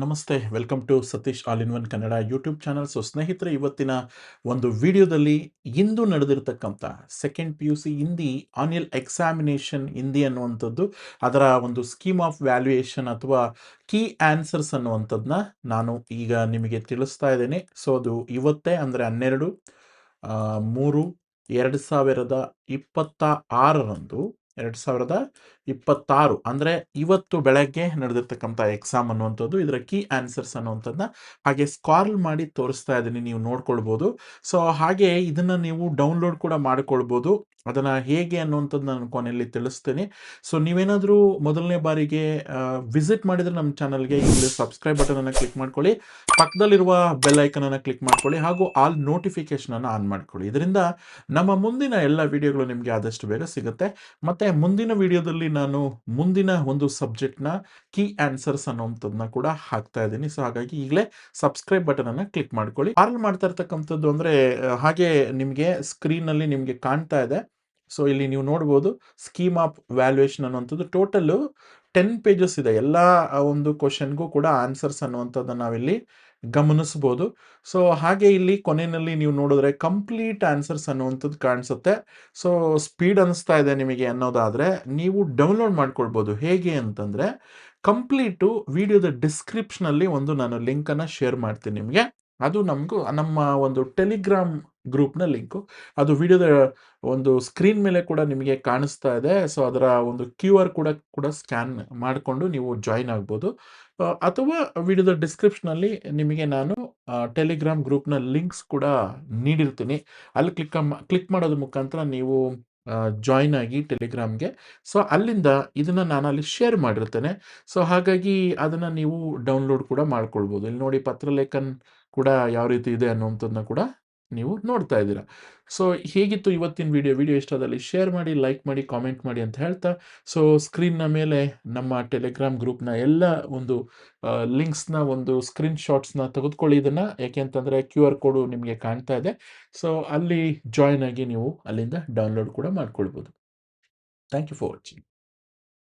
ನಮಸ್ತೆ. Welcome to Satish all in one Kannada YouTube channel. ಸ್ನೇಹಿತರೆ, ಇವತ್ತಿನ ಒಂದು ವಿಡಿಯೋದಲ್ಲಿ ಇಂದು ನಡೆದಿರ್ತಕ್ಕಂಥ second PUC Hindi annual examination Hindi ಅನ್ನುವಂಥದ್ದು, ಅದರ ಒಂದು ಸ್ಕೀಮ್ ಆಫ್ ವ್ಯಾಲ್ಯೂಯೇಷನ್ ಅಥವಾ ಕೀ ಆನ್ಸರ್ಸ್ ಅನ್ನುವಂಥದ್ದನ್ನ ನಾನು ಈಗ ನಿಮಗೆ ತಿಳಿಸ್ತಾ ಇದ್ದೇನೆ. ಸೊ ಅದು ಇವತ್ತೇ, ಅಂದರೆ 12/3/2026 2026 ಅಂದರೆ ಇವತ್ತು ಬೆಳಗ್ಗೆ ನಡೆದಿರ್ತಕ್ಕಂಥ ಎಕ್ಸಾಮ್ ಅನ್ನುವಂಥದ್ದು, ಇದರ ಕೀ ಆನ್ಸರ್ಸ್ ಅನ್ನುವಂಥದ್ದನ್ನ ಹಾಗೆ ಸ್ಕಾರ್ಲ್ ಮಾಡಿ ತೋರಿಸ್ತಾ ಇದ್ದೀನಿ, ನೀವು ನೋಡ್ಕೊಳ್ಬೋದು. ಸೊ ಹಾಗೆ ಇದನ್ನು ನೀವು ಡೌನ್ಲೋಡ್ ಕೂಡ ಮಾಡ್ಕೊಳ್ಬೋದು. ಅದನ್ನು ಹೇಗೆ ಅನ್ನುವಂಥದ್ದು ನಾನು ಕೊನೆಯಲ್ಲಿ ತಿಳಿಸ್ತೀನಿ. ಸೊ ನೀವೇನಾದರೂ ಮೊದಲನೇ ಬಾರಿಗೆ ವಿಸಿಟ್ ಮಾಡಿದರೆ ನಮ್ಮ ಚಾನಲ್ಗೆ ಇಲ್ಲಿ ಸಬ್ಸ್ಕ್ರೈಬ್ ಬಟನನ್ನು ಕ್ಲಿಕ್ ಮಾಡ್ಕೊಳ್ಳಿ, ಪಕ್ಕದಲ್ಲಿರುವ ಬೆಲ್ ಐಕನನ್ನು ಕ್ಲಿಕ್ ಮಾಡ್ಕೊಳ್ಳಿ, ಹಾಗೂ ಆಲ್ ನೋಟಿಫಿಕೇಷನನ್ನು ಆನ್ ಮಾಡ್ಕೊಳ್ಳಿ. ಇದರಿಂದ ನಮ್ಮ ಮುಂದಿನ ಎಲ್ಲ ವಿಡಿಯೋಗಳು ನಿಮಗೆ ಆದಷ್ಟು ಬೇಗ ಸಿಗುತ್ತೆ. ಮತ್ತು ಮುಂದಿನ ವಿಡಿಯೋದಲ್ಲಿ ನಾನು ಮುಂದಿನ ಒಂದು ಸಬ್ಜೆಕ್ಟ್ನ ಕೀ ಆನ್ಸರ್ಸ್ ಅನ್ನುವಂಥದ್ದನ್ನ ಕೂಡ ಹಾಕ್ತಾ ಇದ್ದೀನಿ. ಸೊ ಹಾಗಾಗಿ ಈಗಲೇ ಸಬ್ಸ್ಕ್ರೈಬ್ ಬಟನನ್ನು ಕ್ಲಿಕ್ ಮಾಡ್ಕೊಳ್ಳಿ. ಆರ್ಲ್ ಮಾಡ್ತಾ ಇರ್ತಕ್ಕಂಥದ್ದು ಅಂದರೆ ಹಾಗೆ ನಿಮಗೆ ಸ್ಕ್ರೀನಲ್ಲಿ ನಿಮಗೆ ಕಾಣ್ತಾ ಇದೆ. ಸೊ ಇಲ್ಲಿ ನೀವು ನೋಡ್ಬೋದು, ಸ್ಕೀಮ್ ಆಫ್ ವ್ಯಾಲ್ಯೂಯೇಷನ್ ಅನ್ನುವಂಥದ್ದು ಟೋಟಲ್ಲು 10 ಪೇಜಸ್ ಇದೆ. ಎಲ್ಲ ಒಂದು ಕ್ವಶನ್ಗೂ ಕೂಡ ಆನ್ಸರ್ಸ್ ಅನ್ನುವಂಥದ್ದನ್ನು ನಾವಿಲ್ಲಿ ಗಮನಿಸ್ಬೋದು. ಸೊ ಹಾಗೆ ಇಲ್ಲಿ ಕೊನೆಯಲ್ಲಿ ನೀವು ನೋಡಿದ್ರೆ ಕಂಪ್ಲೀಟ್ ಆನ್ಸರ್ಸ್ ಅನ್ನುವಂಥದ್ದು ಕಾಣಿಸುತ್ತೆ. ಸೊ ಸ್ಪೀಡ್ ಅನಿಸ್ತಾ ಇದೆ ನಿಮಗೆ ಅನ್ನೋದಾದರೆ ನೀವು ಡೌನ್ಲೋಡ್ ಮಾಡ್ಕೊಳ್ಬೋದು. ಹೇಗೆ ಅಂತಂದರೆ, ಕಂಪ್ಲೀಟು ವಿಡಿಯೋದ ಡಿಸ್ಕ್ರಿಪ್ಷನಲ್ಲಿ ಒಂದು ನಾನು ಲಿಂಕನ್ನು ಶೇರ್ ಮಾಡ್ತೀನಿ ನಿಮಗೆ. ಅದು ನಮ್ಮ ಒಂದು ಟೆಲಿಗ್ರಾಮ್ ಗ್ರೂಪ್ನ ಲಿಂಕು. ಅದು ವಿಡಿಯೋದ ಒಂದು ಸ್ಕ್ರೀನ್ ಮೇಲೆ ಕೂಡ ನಿಮಗೆ ಕಾಣಿಸ್ತಾ ಇದೆ. ಸೊ ಅದರ ಒಂದು QR ಕೂಡ ಸ್ಕ್ಯಾನ್ ಮಾಡಿಕೊಂಡು ನೀವು ಜಾಯಿನ್ ಆಗ್ಬೋದು. ಅಥವಾ ವಿಡಿಯೋದ ಡಿಸ್ಕ್ರಿಪ್ಷನಲ್ಲಿ ನಿಮಗೆ ನಾನು ಟೆಲಿಗ್ರಾಮ್ ಗ್ರೂಪ್ನ ಲಿಂಕ್ಸ್ ಕೂಡ ನೀಡಿರ್ತೀನಿ. ಅಲ್ಲಿ ಕ್ಲಿಕ್ ಮಾಡೋದ್ರ ಮುಖಾಂತರ ನೀವು ಜಾಯಿನ್ ಆಗಿ ಟೆಲಿಗ್ರಾಮ್ಗೆ. ಸೊ ಅಲ್ಲಿಂದ ಇದನ್ನು ನಾನು ಅಲ್ಲಿ ಶೇರ್ ಮಾಡಿರ್ತೇನೆ. ಸೊ ಹಾಗಾಗಿ ಅದನ್ನು ನೀವು ಡೌನ್ಲೋಡ್ ಕೂಡ ಮಾಡ್ಕೊಳ್ಬೋದು. ಇಲ್ಲಿ ನೋಡಿ, ಪತ್ರಲೇಖನ್ ಕೂಡ ಯಾವ ರೀತಿ ಇದೆ ಅನ್ನುವಂಥದ್ದನ್ನ ಕೂಡ ನೀವು ನೋಡ್ತಾ ಇದ್ದೀರಾ. ಸೊ ಹೇಗಿತ್ತು ಇವತ್ತಿನ ವಿಡಿಯೋ ಇಷ್ಟದಲ್ಲಿ ಶೇರ್ ಮಾಡಿ, ಲೈಕ್ ಮಾಡಿ, ಕಾಮೆಂಟ್ ಮಾಡಿ ಅಂತ ಹೇಳ್ತಾ, ಸೊ ಸ್ಕ್ರೀನ್ನ ಮೇಲೆ ನಮ್ಮ ಟೆಲಿಗ್ರಾಮ್ ಗ್ರೂಪ್ನ ಎಲ್ಲ ಒಂದು ಲಿಂಕ್ಸ್ನ ಒಂದು ಸ್ಕ್ರೀನ್ಶಾಟ್ಸ್ನ ತೆಗೆದುಕೊಳ್ಳಿ. ಇದನ್ನು ಯಾಕೆ ಅಂತಂದರೆ QR ಕೋಡು ನಿಮಗೆ ಕಾಣ್ತಾ ಇದೆ. ಸೊ ಅಲ್ಲಿ ಜಾಯಿನ್ ಆಗಿ ನೀವು ಅಲ್ಲಿಂದ ಡೌನ್ಲೋಡ್ ಕೂಡ ಮಾಡ್ಕೊಳ್ಬೋದು. Thank you for watching.